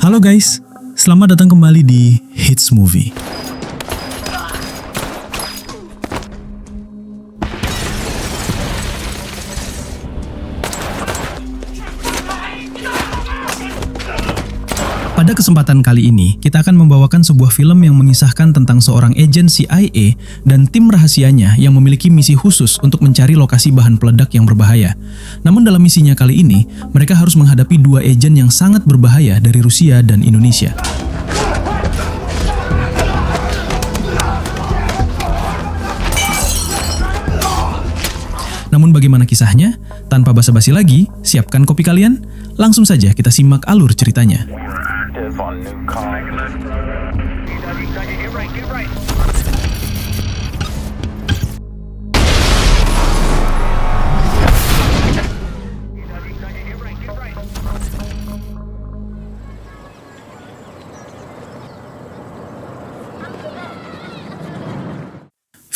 Halo guys, selamat datang kembali di Hits Movie. Pada kesempatan kali ini, kita akan membawakan sebuah film yang mengisahkan tentang seorang agen CIA dan tim rahasianya yang memiliki misi khusus untuk mencari lokasi bahan peledak yang berbahaya. Namun dalam misinya kali ini, mereka harus menghadapi dua agen yang sangat berbahaya dari Rusia dan Indonesia. Namun bagaimana kisahnya? Tanpa basa-basi lagi, siapkan kopi kalian, langsung saja kita simak alur ceritanya.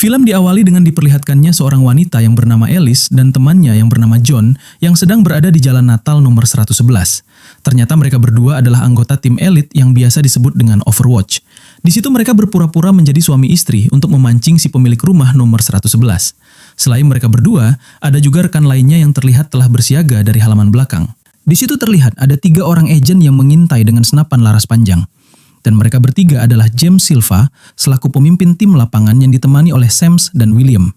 Film diawali dengan diperlihatkannya seorang wanita yang bernama Alice dan temannya yang bernama John yang sedang berada di Jalan Natal nomor 111. Ternyata mereka berdua adalah anggota tim elit yang biasa disebut dengan Overwatch. Di situ mereka berpura-pura menjadi suami istri untuk memancing si pemilik rumah nomor 111. Selain mereka berdua, ada juga rekan lainnya yang terlihat telah bersiaga dari halaman belakang. Di situ terlihat ada 3 orang agen yang mengintai dengan senapan laras panjang. Dan mereka bertiga adalah James Silva selaku pemimpin tim lapangan yang ditemani oleh Sams dan William.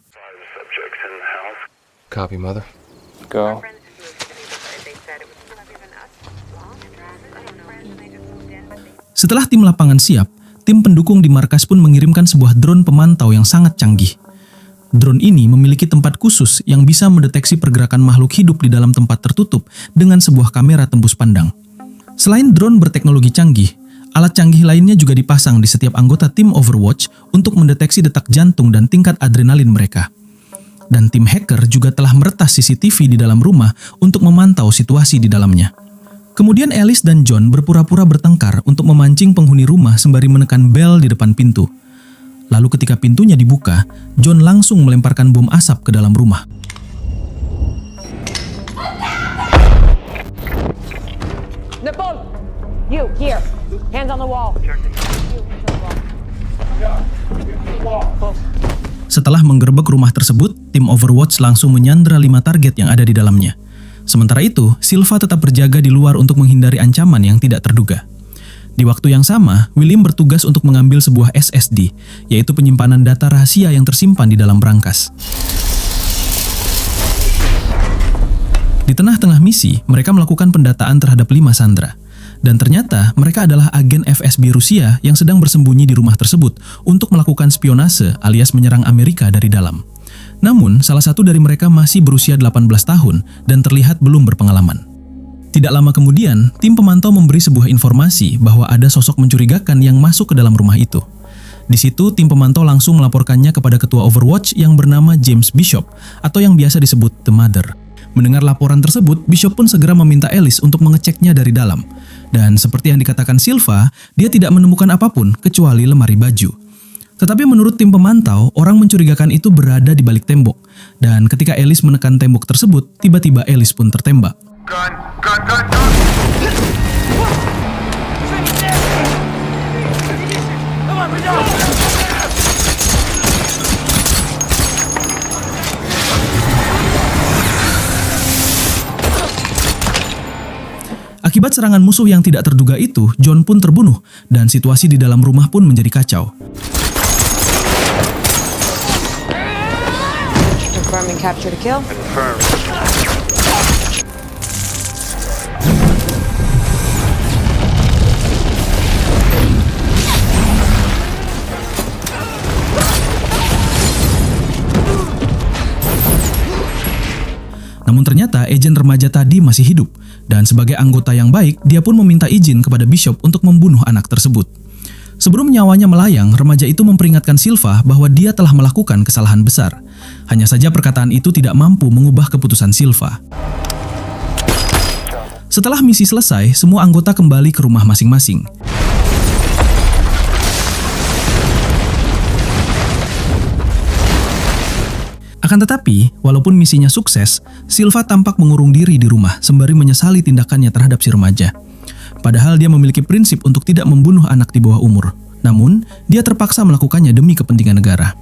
Copy, Mother. Go. Setelah tim lapangan siap, tim pendukung di markas pun mengirimkan sebuah drone pemantau yang sangat canggih. Drone ini memiliki tempat khusus yang bisa mendeteksi pergerakan makhluk hidup di dalam tempat tertutup dengan sebuah kamera tembus pandang. Selain drone berteknologi canggih, alat canggih lainnya juga dipasang di setiap anggota tim Overwatch untuk mendeteksi detak jantung dan tingkat adrenalin mereka. Dan tim hacker juga telah meretas CCTV di dalam rumah untuk memantau situasi di dalamnya. Kemudian Alice dan John berpura-pura bertengkar untuk memancing penghuni rumah sembari menekan bel di depan pintu. Lalu ketika pintunya dibuka, John langsung melemparkan bom asap ke dalam rumah. Nepal! You, here. Hands on the wall. Setelah menggerebek rumah tersebut, tim Overwatch langsung menyandra 5 target yang ada di dalamnya. Sementara itu, Silva tetap berjaga di luar untuk menghindari ancaman yang tidak terduga. Di waktu yang sama, William bertugas untuk mengambil sebuah SSD, yaitu penyimpanan data rahasia yang tersimpan di dalam brankas. Di tengah-tengah misi, mereka melakukan pendataan terhadap 5 sandera. Dan ternyata mereka adalah agen FSB Rusia yang sedang bersembunyi di rumah tersebut untuk melakukan spionase alias menyerang Amerika dari dalam. Namun, salah satu dari mereka masih berusia 18 tahun dan terlihat belum berpengalaman. Tidak lama kemudian, tim pemantau memberi sebuah informasi bahwa ada sosok mencurigakan yang masuk ke dalam rumah itu. Di situ, tim pemantau langsung melaporkannya kepada ketua Overwatch yang bernama James Bishop atau yang biasa disebut The Mother. Mendengar laporan tersebut, Bishop pun segera meminta Alice untuk mengeceknya dari dalam. Dan seperti yang dikatakan Silva, dia tidak menemukan apapun kecuali lemari baju. Tetapi menurut tim pemantau, orang mencurigakan itu berada di balik tembok. Dan ketika Alice menekan tembok tersebut, tiba-tiba Alice pun tertembak. Gun! Akibat serangan musuh yang tidak terduga itu, John pun terbunuh dan situasi di dalam rumah pun menjadi kacau. Confirming capture to kill. Confirmed. Namun ternyata agen remaja tadi masih hidup, dan sebagai anggota yang baik, dia pun meminta izin kepada Bishop untuk membunuh anak tersebut. Sebelum nyawanya melayang, remaja itu memperingatkan Silva bahwa dia telah melakukan kesalahan besar. Hanya saja perkataan itu tidak mampu mengubah keputusan Silva. Setelah misi selesai, semua anggota kembali ke rumah masing-masing. Akan tetapi, walaupun misinya sukses, Silva tampak mengurung diri di rumah sembari menyesali tindakannya terhadap si remaja. Padahal dia memiliki prinsip untuk tidak membunuh anak di bawah umur. Namun, dia terpaksa melakukannya demi kepentingan negara.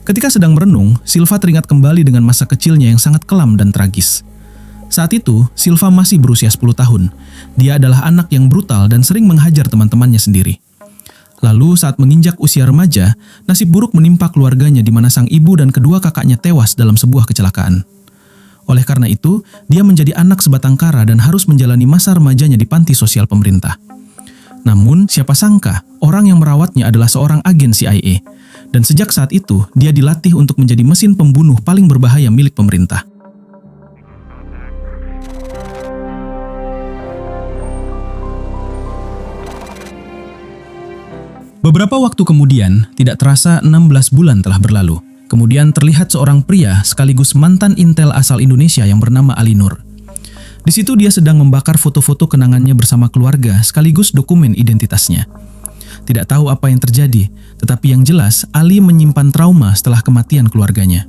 Ketika sedang merenung, Silva teringat kembali dengan masa kecilnya yang sangat kelam dan tragis. Saat itu, Silva masih berusia 10 tahun. Dia adalah anak yang brutal dan sering menghajar teman-temannya sendiri. Lalu saat menginjak usia remaja, nasib buruk menimpa keluarganya di mana sang ibu dan kedua kakaknya tewas dalam sebuah kecelakaan. Oleh karena itu, dia menjadi anak sebatang kara dan harus menjalani masa remajanya di panti sosial pemerintah. Namun, siapa sangka orang yang merawatnya adalah seorang agen CIA. Dan sejak saat itu, dia dilatih untuk menjadi mesin pembunuh paling berbahaya milik pemerintah. Beberapa waktu kemudian, tidak terasa 16 bulan telah berlalu. Kemudian terlihat seorang pria sekaligus mantan intel asal Indonesia yang bernama Ali Nur. Di situ dia sedang membakar foto-foto kenangannya bersama keluarga sekaligus dokumen identitasnya. Tidak tahu apa yang terjadi, tetapi yang jelas Ali menyimpan trauma setelah kematian keluarganya.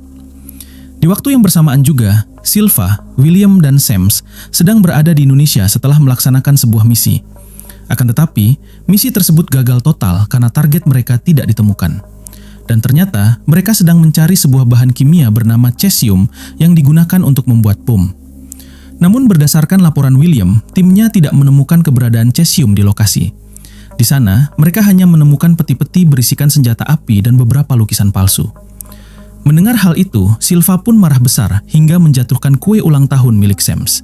Di waktu yang bersamaan juga, Silva, William, dan Sams sedang berada di Indonesia setelah melaksanakan sebuah misi. Akan tetapi, misi tersebut gagal total karena target mereka tidak ditemukan. Dan ternyata mereka sedang mencari sebuah bahan kimia bernama cesium yang digunakan untuk membuat bom. Namun berdasarkan laporan William, timnya tidak menemukan keberadaan cesium di lokasi. Di sana, mereka hanya menemukan peti-peti berisikan senjata api dan beberapa lukisan palsu. Mendengar hal itu, Silva pun marah besar hingga menjatuhkan kue ulang tahun milik Sams.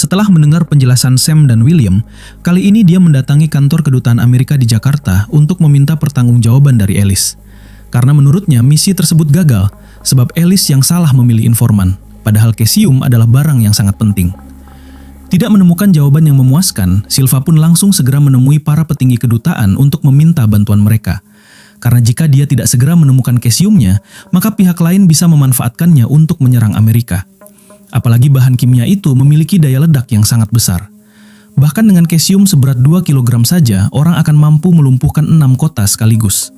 Setelah mendengar penjelasan Sam dan William, kali ini dia mendatangi kantor kedutaan Amerika di Jakarta untuk meminta pertanggungjawaban dari Ellis. Karena menurutnya misi tersebut gagal, sebab Ellis yang salah memilih informan, padahal cesium adalah barang yang sangat penting. Tidak menemukan jawaban yang memuaskan, Silva pun langsung segera menemui para petinggi kedutaan untuk meminta bantuan mereka. Karena jika dia tidak segera menemukan cesiumnya, maka pihak lain bisa memanfaatkannya untuk menyerang Amerika. Apalagi bahan kimia itu memiliki daya ledak yang sangat besar. Bahkan dengan cesium seberat 2 kg saja, orang akan mampu melumpuhkan 6 kota sekaligus.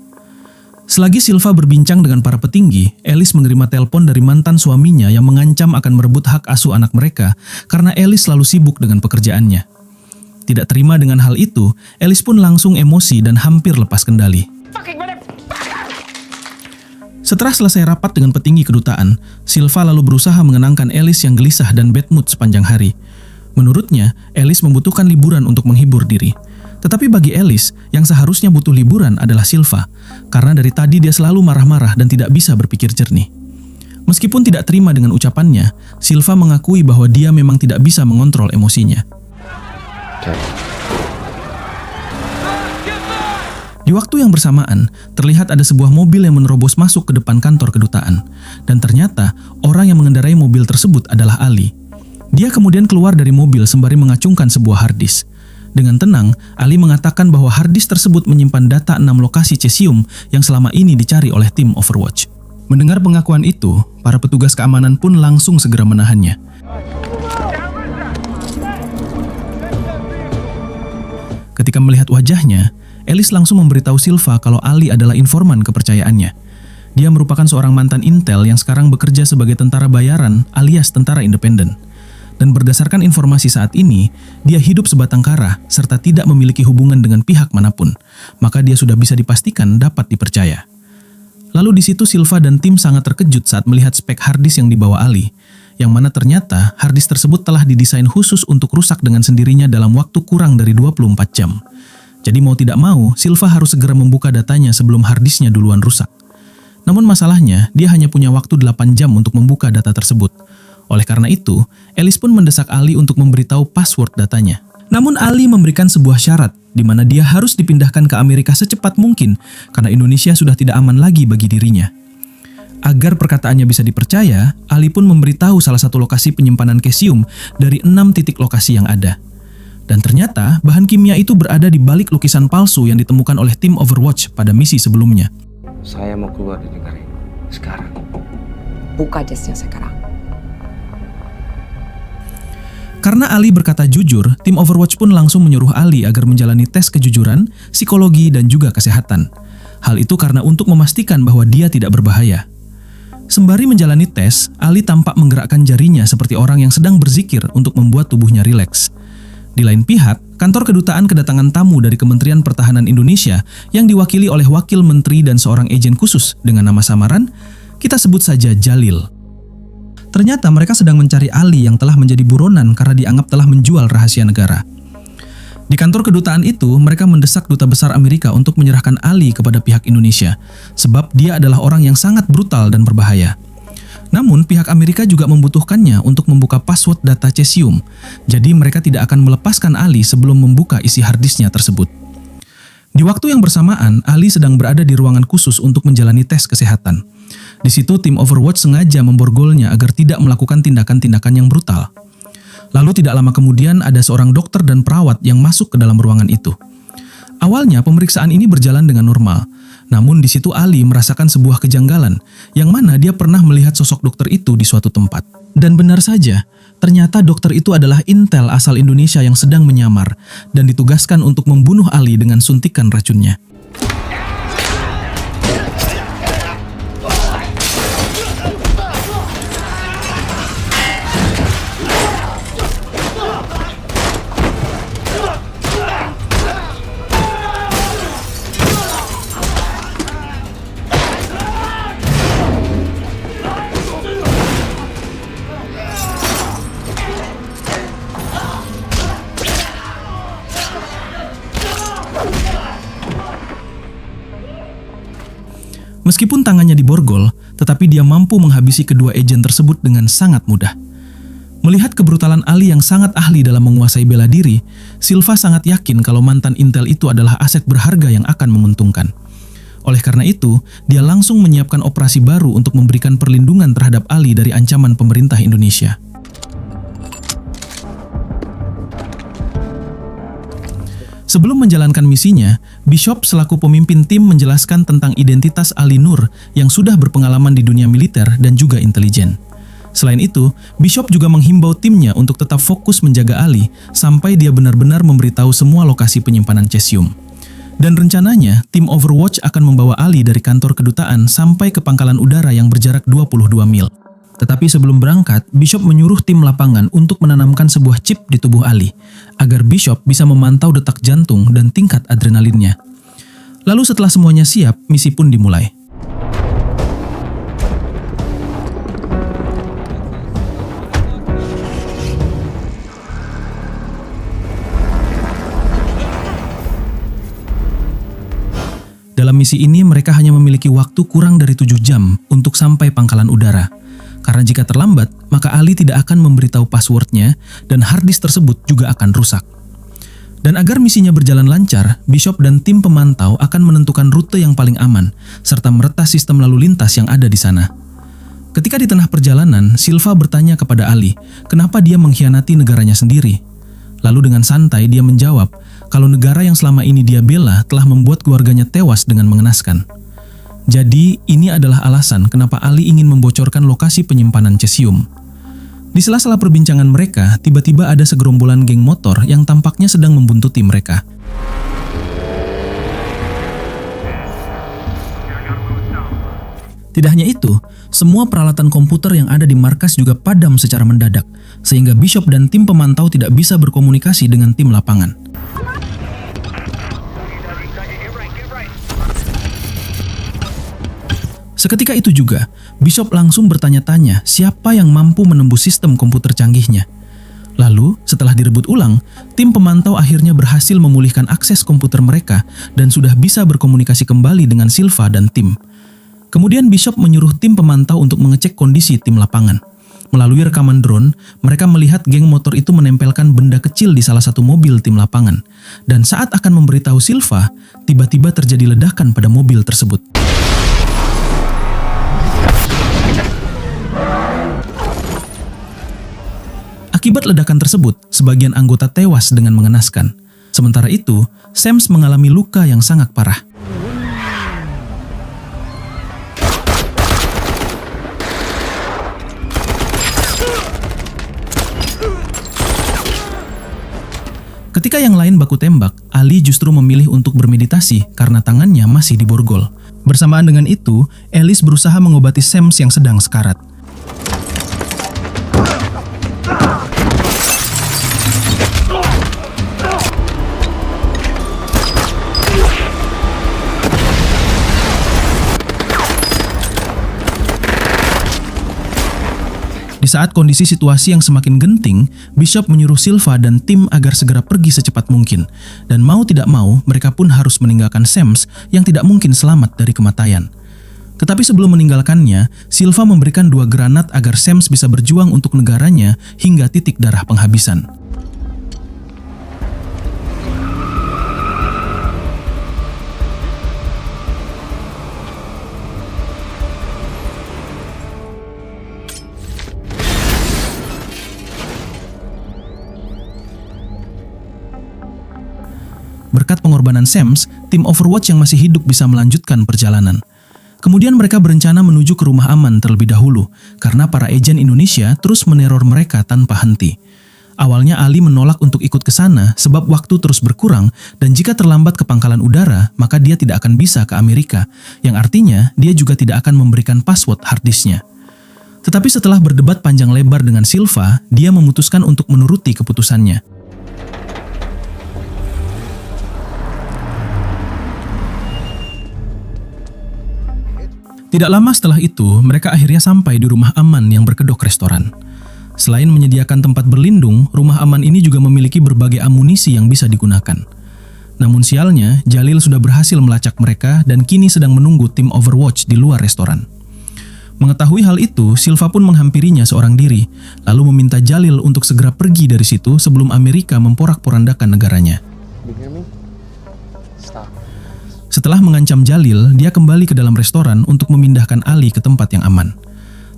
Selagi Silva berbincang dengan para petinggi, Ellis menerima telepon dari mantan suaminya yang mengancam akan merebut hak asuh anak mereka karena Ellis selalu sibuk dengan pekerjaannya. Tidak terima dengan hal itu, Ellis pun langsung emosi dan hampir lepas kendali. Setelah selesai rapat dengan petinggi kedutaan, Silva lalu berusaha mengenangkan Ellis yang gelisah dan bad mood sepanjang hari. Menurutnya, Ellis membutuhkan liburan untuk menghibur diri. Tetapi bagi Ellis, yang seharusnya butuh liburan adalah Silva, karena dari tadi dia selalu marah-marah dan tidak bisa berpikir jernih. Meskipun tidak terima dengan ucapannya, Silva mengakui bahwa dia memang tidak bisa mengontrol emosinya. Di waktu yang bersamaan, terlihat ada sebuah mobil yang menerobos masuk ke depan kantor kedutaan. Dan ternyata, orang yang mengendarai mobil tersebut adalah Ali. Dia kemudian keluar dari mobil sembari mengacungkan sebuah harddisk. Dengan tenang, Ali mengatakan bahwa harddisk tersebut menyimpan data 6 lokasi cesium yang selama ini dicari oleh tim Overwatch. Mendengar pengakuan itu, para petugas keamanan pun langsung segera menahannya. Ketika melihat wajahnya, Ellis langsung memberitahu Silva kalau Ali adalah informan kepercayaannya. Dia merupakan seorang mantan intel yang sekarang bekerja sebagai tentara bayaran alias tentara independen. Dan berdasarkan informasi saat ini, dia hidup sebatang kara serta tidak memiliki hubungan dengan pihak manapun. Maka dia sudah bisa dipastikan dapat dipercaya. Lalu di situ Silva dan tim sangat terkejut saat melihat spek harddisk yang dibawa Ali, yang mana ternyata harddisk tersebut telah didesain khusus untuk rusak dengan sendirinya dalam waktu kurang dari 24 jam. Jadi mau tidak mau, Silva harus segera membuka datanya sebelum harddisknya duluan rusak. Namun masalahnya, dia hanya punya waktu 8 jam untuk membuka data tersebut. Oleh karena itu, Ellis pun mendesak Ali untuk memberitahu password datanya. Namun Ali memberikan sebuah syarat, di mana dia harus dipindahkan ke Amerika secepat mungkin, karena Indonesia sudah tidak aman lagi bagi dirinya. Agar perkataannya bisa dipercaya, Ali pun memberitahu salah satu lokasi penyimpanan cesium dari 6 titik lokasi yang ada. Dan ternyata, bahan kimia itu berada di balik lukisan palsu yang ditemukan oleh tim Overwatch pada misi sebelumnya. Saya mau keluar dari negara ini. Sekarang. Buka jasnya sekarang. Karena Ali berkata jujur, tim Overwatch pun langsung menyuruh Ali agar menjalani tes kejujuran, psikologi, dan juga kesehatan. Hal itu karena untuk memastikan bahwa dia tidak berbahaya. Sembari menjalani tes, Ali tampak menggerakkan jarinya seperti orang yang sedang berzikir untuk membuat tubuhnya rileks. Di lain pihak, kantor kedutaan kedatangan tamu dari Kementerian Pertahanan Indonesia yang diwakili oleh wakil menteri dan seorang agen khusus dengan nama samaran, kita sebut saja Jalil. Ternyata mereka sedang mencari Ali yang telah menjadi buronan karena dianggap telah menjual rahasia negara. Di kantor kedutaan itu, mereka mendesak Duta Besar Amerika untuk menyerahkan Ali kepada pihak Indonesia, sebab dia adalah orang yang sangat brutal dan berbahaya. Namun, pihak Amerika juga membutuhkannya untuk membuka password data cesium, jadi mereka tidak akan melepaskan Ali sebelum membuka isi harddisknya tersebut. Di waktu yang bersamaan, Ali sedang berada di ruangan khusus untuk menjalani tes kesehatan. Di situ, tim Overwatch sengaja memborgolnya agar tidak melakukan tindakan-tindakan yang brutal. Lalu tidak lama kemudian ada seorang dokter dan perawat yang masuk ke dalam ruangan itu. Awalnya, pemeriksaan ini berjalan dengan normal. Namun di situ Ali merasakan sebuah kejanggalan, yang mana dia pernah melihat sosok dokter itu di suatu tempat. Dan benar saja, ternyata dokter itu adalah intel asal Indonesia yang sedang menyamar, dan ditugaskan untuk membunuh Ali dengan suntikan racunnya. Meskipun tangannya diborgol, tetapi dia mampu menghabisi kedua agen tersebut dengan sangat mudah. Melihat kebrutalan Ali yang sangat ahli dalam menguasai bela diri, Silva sangat yakin kalau mantan intel itu adalah aset berharga yang akan menguntungkan. Oleh karena itu, dia langsung menyiapkan operasi baru untuk memberikan perlindungan terhadap Ali dari ancaman pemerintah Indonesia. Sebelum menjalankan misinya, Bishop selaku pemimpin tim menjelaskan tentang identitas Ali Nur yang sudah berpengalaman di dunia militer dan juga intelijen. Selain itu, Bishop juga menghimbau timnya untuk tetap fokus menjaga Ali sampai dia benar-benar memberitahu semua lokasi penyimpanan cesium. Dan rencananya, tim Overwatch akan membawa Ali dari kantor kedutaan sampai ke pangkalan udara yang berjarak 22 mil. Tetapi sebelum berangkat, Bishop menyuruh tim lapangan untuk menanamkan sebuah chip di tubuh Ali, agar Bishop bisa memantau detak jantung dan tingkat adrenalinnya. Lalu setelah semuanya siap, misi pun dimulai. Dalam misi ini mereka hanya memiliki waktu kurang dari 7 jam untuk sampai pangkalan udara. Karena jika terlambat, maka Ali tidak akan memberitahu passwordnya dan harddisk tersebut juga akan rusak. Dan agar misinya berjalan lancar, Bishop dan tim pemantau akan menentukan rute yang paling aman, serta meretas sistem lalu lintas yang ada di sana. Ketika di tengah perjalanan, Silva bertanya kepada Ali, kenapa dia mengkhianati negaranya sendiri. Lalu dengan santai dia menjawab, kalau negara yang selama ini dia bela telah membuat keluarganya tewas dengan mengenaskan. Jadi, ini adalah alasan kenapa Ali ingin membocorkan lokasi penyimpanan cesium. Di sela-sela perbincangan mereka, tiba-tiba ada segerombolan geng motor yang tampaknya sedang membuntuti mereka. Tidak hanya itu, semua peralatan komputer yang ada di markas juga padam secara mendadak, sehingga Bishop dan tim pemantau tidak bisa berkomunikasi dengan tim lapangan. Seketika itu juga, Bishop langsung bertanya-tanya siapa yang mampu menembus sistem komputer canggihnya. Lalu, setelah direbut ulang, tim pemantau akhirnya berhasil memulihkan akses komputer mereka dan sudah bisa berkomunikasi kembali dengan Silva dan tim. Kemudian Bishop menyuruh tim pemantau untuk mengecek kondisi tim lapangan. Melalui rekaman drone, mereka melihat geng motor itu menempelkan benda kecil di salah satu mobil tim lapangan. Dan saat akan memberitahu Silva, tiba-tiba terjadi ledakan pada mobil tersebut. Akibat ledakan tersebut, sebagian anggota tewas dengan mengenaskan. Sementara itu, Sams mengalami luka yang sangat parah. Ketika yang lain baku tembak, Ali justru memilih untuk bermeditasi karena tangannya masih diborgol. Bersamaan dengan itu, Alice berusaha mengobati Sams yang sedang sekarat. Di saat kondisi situasi yang semakin genting, Bishop menyuruh Silva dan tim agar segera pergi secepat mungkin. Dan mau tidak mau, mereka pun harus meninggalkan Sams yang tidak mungkin selamat dari kematian. Tetapi sebelum meninggalkannya, Silva memberikan 2 granat agar Sams bisa berjuang untuk negaranya hingga titik darah penghabisan. Berkat pengorbanan Sams, tim Overwatch yang masih hidup bisa melanjutkan perjalanan. Kemudian mereka berencana menuju ke rumah aman terlebih dahulu, karena para agen Indonesia terus meneror mereka tanpa henti. Awalnya Ali menolak untuk ikut ke sana sebab waktu terus berkurang dan jika terlambat ke pangkalan udara, maka dia tidak akan bisa ke Amerika, yang artinya dia juga tidak akan memberikan password harddisknya. Tetapi setelah berdebat panjang lebar dengan Silva, dia memutuskan untuk menuruti keputusannya. Tidak lama setelah itu, mereka akhirnya sampai di rumah aman yang berkedok restoran. Selain menyediakan tempat berlindung, rumah aman ini juga memiliki berbagai amunisi yang bisa digunakan. Namun sialnya, Jalil sudah berhasil melacak mereka dan kini sedang menunggu tim Overwatch di luar restoran. Mengetahui hal itu, Silva pun menghampirinya seorang diri, lalu meminta Jalil untuk segera pergi dari situ sebelum Amerika memporak-porandakan negaranya. You hear me? Stop. Setelah mengancam Jalil, dia kembali ke dalam restoran untuk memindahkan Ali ke tempat yang aman.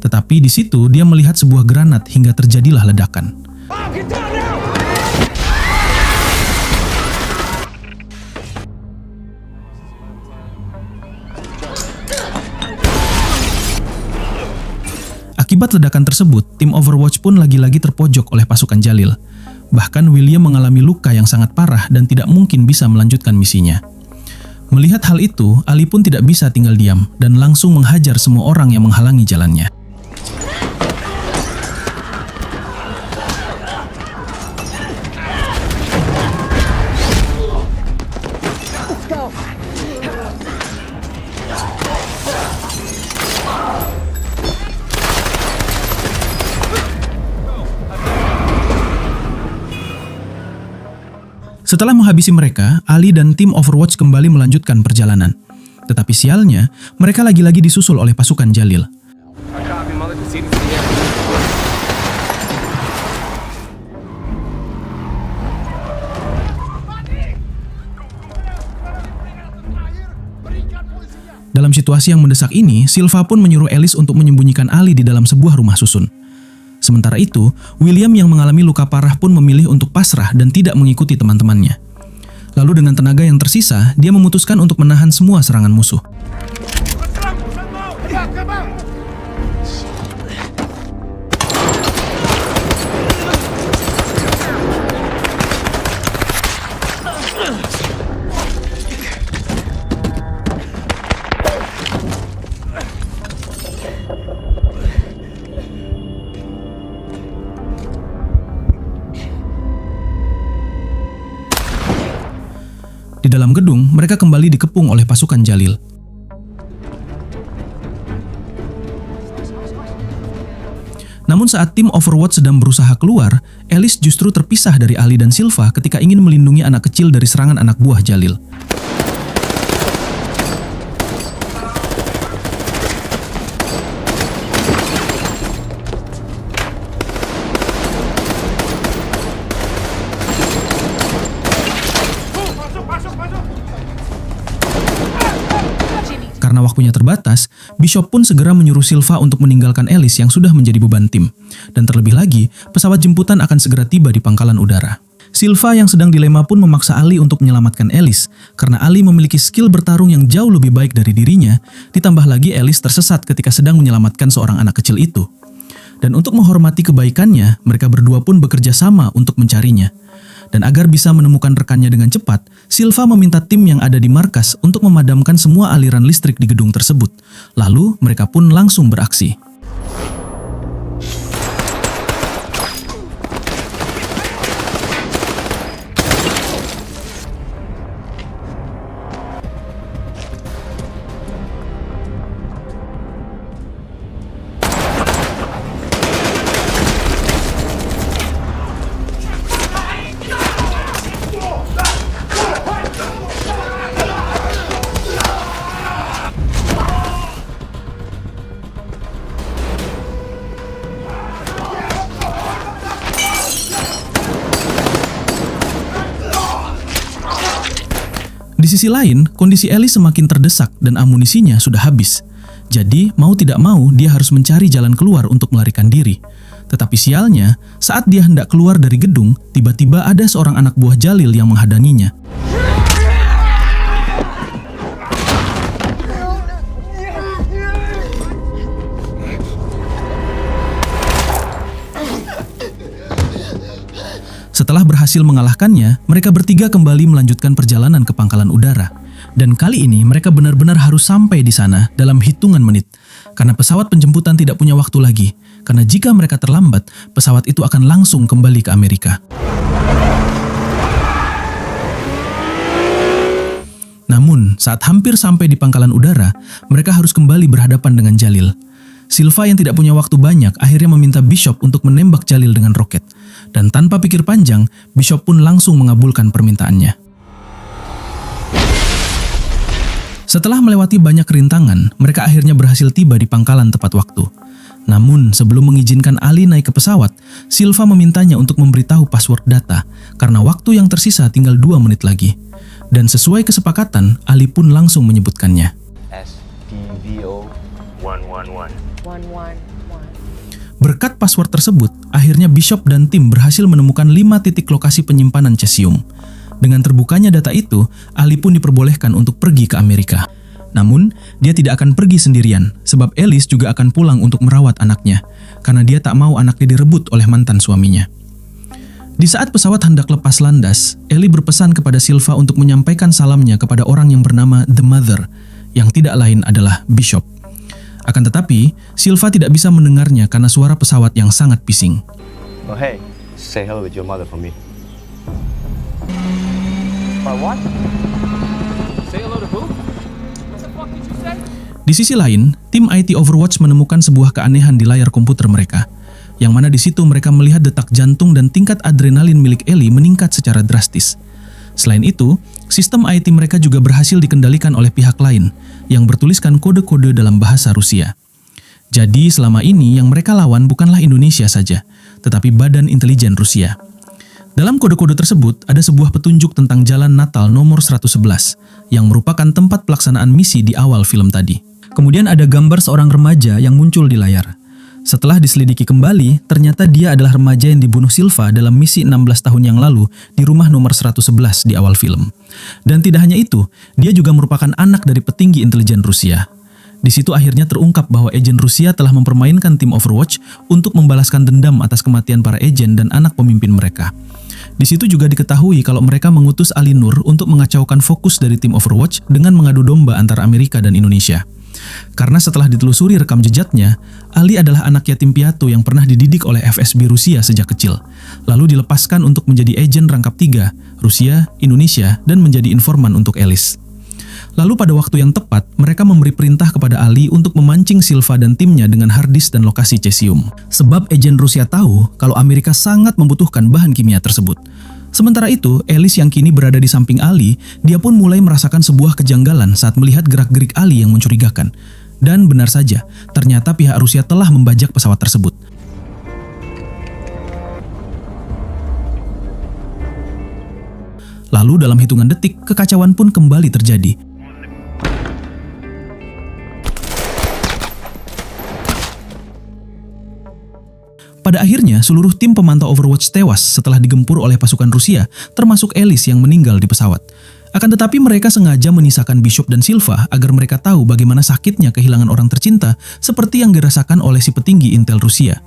Tetapi di situ dia melihat sebuah granat hingga terjadilah ledakan. Akibat ledakan tersebut, tim Overwatch pun lagi-lagi terpojok oleh pasukan Jalil. Bahkan William mengalami luka yang sangat parah dan tidak mungkin bisa melanjutkan misinya. Melihat hal itu, Ali pun tidak bisa tinggal diam dan langsung menghajar semua orang yang menghalangi jalannya. Setelah menghabisi mereka, Ali dan tim Overwatch kembali melanjutkan perjalanan. Tetapi sialnya, mereka lagi-lagi disusul oleh pasukan Jalil. Dalam situasi yang mendesak ini, Silva pun menyuruh Alice untuk menyembunyikan Ali di dalam sebuah rumah susun. Sementara itu, William yang mengalami luka parah pun memilih untuk pasrah dan tidak mengikuti teman-temannya. Lalu dengan tenaga yang tersisa, dia memutuskan untuk menahan semua serangan musuh. Di dalam gedung, mereka kembali dikepung oleh pasukan Jalil. Namun saat tim Overwatch sedang berusaha keluar, Alice justru terpisah dari Ali dan Silva ketika ingin melindungi anak kecil dari serangan anak buah Jalil. Karena waktunya terbatas, Bishop pun segera menyuruh Silva untuk meninggalkan Alice yang sudah menjadi beban tim. Dan terlebih lagi, pesawat jemputan akan segera tiba di pangkalan udara. Silva yang sedang dilema pun memaksa Ali untuk menyelamatkan Alice, karena Ali memiliki skill bertarung yang jauh lebih baik dari dirinya, ditambah lagi Alice tersesat ketika sedang menyelamatkan seorang anak kecil itu. Dan untuk menghormati kebaikannya, mereka berdua pun bekerja sama untuk mencarinya. Dan agar bisa menemukan rekannya dengan cepat, Silva meminta tim yang ada di markas untuk memadamkan semua aliran listrik di gedung tersebut. Lalu mereka pun langsung beraksi. Di sisi lain, kondisi Ellie semakin terdesak dan amunisinya sudah habis. Jadi, mau tidak mau, dia harus mencari jalan keluar untuk melarikan diri. Tetapi sialnya, saat dia hendak keluar dari gedung, tiba-tiba ada seorang anak buah Jalil yang menghadanginya. Setelah berhasil mengalahkannya, mereka bertiga kembali melanjutkan perjalanan ke pangkalan udara. Dan kali ini mereka benar-benar harus sampai di sana dalam hitungan menit. Karena pesawat penjemputan tidak punya waktu lagi. Karena jika mereka terlambat, pesawat itu akan langsung kembali ke Amerika. Namun, saat hampir sampai di pangkalan udara, mereka harus kembali berhadapan dengan Jalil. Silva yang tidak punya waktu banyak akhirnya meminta Bishop untuk menembak Jalil dengan roket. Dan tanpa pikir panjang, Bishop pun langsung mengabulkan permintaannya. Setelah melewati banyak rintangan, mereka akhirnya berhasil tiba di pangkalan tepat waktu. Namun, sebelum mengizinkan Ali naik ke pesawat, Silva memintanya untuk memberitahu password data, karena waktu yang tersisa tinggal 2 menit lagi. Dan sesuai kesepakatan, Ali pun langsung menyebutkannya. SDVO 111. 111. Berkat password tersebut, akhirnya Bishop dan tim berhasil menemukan 5 titik lokasi penyimpanan cesium. Dengan terbukanya data itu, Ali pun diperbolehkan untuk pergi ke Amerika. Namun, dia tidak akan pergi sendirian, sebab Alice juga akan pulang untuk merawat anaknya, karena dia tak mau anaknya direbut oleh mantan suaminya. Di saat pesawat hendak lepas landas, Ellie berpesan kepada Silva untuk menyampaikan salamnya kepada orang yang bernama The Mother, yang tidak lain adalah Bishop. Akan tetapi, Silva tidak bisa mendengarnya karena suara pesawat yang sangat bising. Oh hey, say hello with your mother for me. What? Say hello to who? What the fuck did you say? Di sisi lain, tim IT Overwatch menemukan sebuah keanehan di layar komputer mereka, yang mana di situ mereka melihat detak jantung dan tingkat adrenalin milik Ellie meningkat secara drastis. Selain itu, sistem IT mereka juga berhasil dikendalikan oleh pihak lain yang bertuliskan kode-kode dalam bahasa Rusia. Jadi selama ini yang mereka lawan bukanlah Indonesia saja, tetapi Badan Intelijen Rusia. Dalam kode-kode tersebut ada sebuah petunjuk tentang Jalan Natal nomor 111 yang merupakan tempat pelaksanaan misi di awal film tadi. Kemudian ada gambar seorang remaja yang muncul di layar. Setelah diselidiki kembali, ternyata dia adalah remaja yang dibunuh Silva dalam misi 16 tahun yang lalu di rumah nomor 111 di awal film. Dan tidak hanya itu, dia juga merupakan anak dari petinggi intelijen Rusia. Di situ akhirnya terungkap bahwa agen Rusia telah mempermainkan tim Overwatch untuk membalaskan dendam atas kematian para agen dan anak pemimpin mereka. Di situ juga diketahui kalau mereka mengutus Ali Nur untuk mengacaukan fokus dari tim Overwatch dengan mengadu domba antara Amerika dan Indonesia. Karena setelah ditelusuri rekam jejaknya, Ali adalah anak yatim piatu yang pernah dididik oleh FSB Rusia sejak kecil, lalu dilepaskan untuk menjadi agen rangkap 3, Rusia, Indonesia, dan menjadi informan untuk Alice. Lalu pada waktu yang tepat, mereka memberi perintah kepada Ali untuk memancing Silva dan timnya dengan harddisk dan lokasi cesium. Sebab agen Rusia tahu kalau Amerika sangat membutuhkan bahan kimia tersebut. Sementara itu, Alice yang kini berada di samping Ali, dia pun mulai merasakan sebuah kejanggalan saat melihat gerak-gerik Ali yang mencurigakan. Dan benar saja, ternyata pihak Rusia telah membajak pesawat tersebut. Lalu dalam hitungan detik, kekacauan pun kembali terjadi. Pada akhirnya, seluruh tim pemantau Overwatch tewas setelah digempur oleh pasukan Rusia, termasuk Alice yang meninggal di pesawat. Akan tetapi mereka sengaja menyisakan Bishop dan Silva agar mereka tahu bagaimana sakitnya kehilangan orang tercinta seperti yang dirasakan oleh si petinggi Intel Rusia.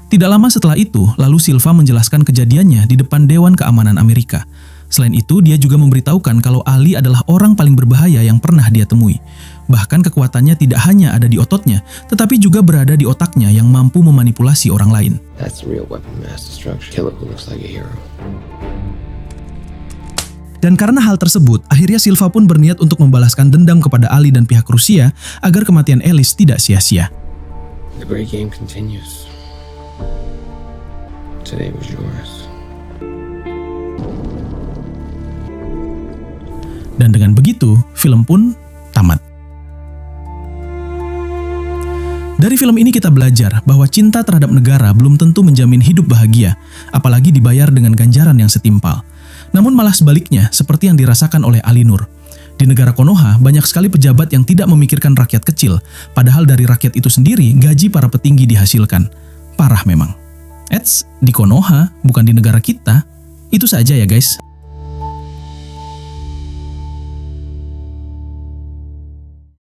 Tidak lama setelah itu, lalu Silva menjelaskan kejadiannya di depan Dewan Keamanan Amerika. Selain itu, dia juga memberitahukan kalau Ali adalah orang paling berbahaya yang pernah dia temui. Bahkan kekuatannya tidak hanya ada di ototnya, tetapi juga berada di otaknya yang mampu memanipulasi orang lain. That's the real weapon of mass destruction. Killer who looks like a hero. Dan karena hal tersebut, akhirnya Silva pun berniat untuk membalaskan dendam kepada Ali dan pihak Rusia agar kematian Alice tidak sia-sia. The great game continues. Today was yours. Dan dengan begitu, film pun tamat. Dari film ini kita belajar bahwa cinta terhadap negara belum tentu menjamin hidup bahagia, apalagi dibayar dengan ganjaran yang setimpal. Namun malah sebaliknya, seperti yang dirasakan oleh Ali Nur. Di negara Konoha, banyak sekali pejabat yang tidak memikirkan rakyat kecil, padahal dari rakyat itu sendiri gaji para petinggi dihasilkan. Parah memang. Eits, di Konoha, bukan di negara kita. Itu saja ya guys.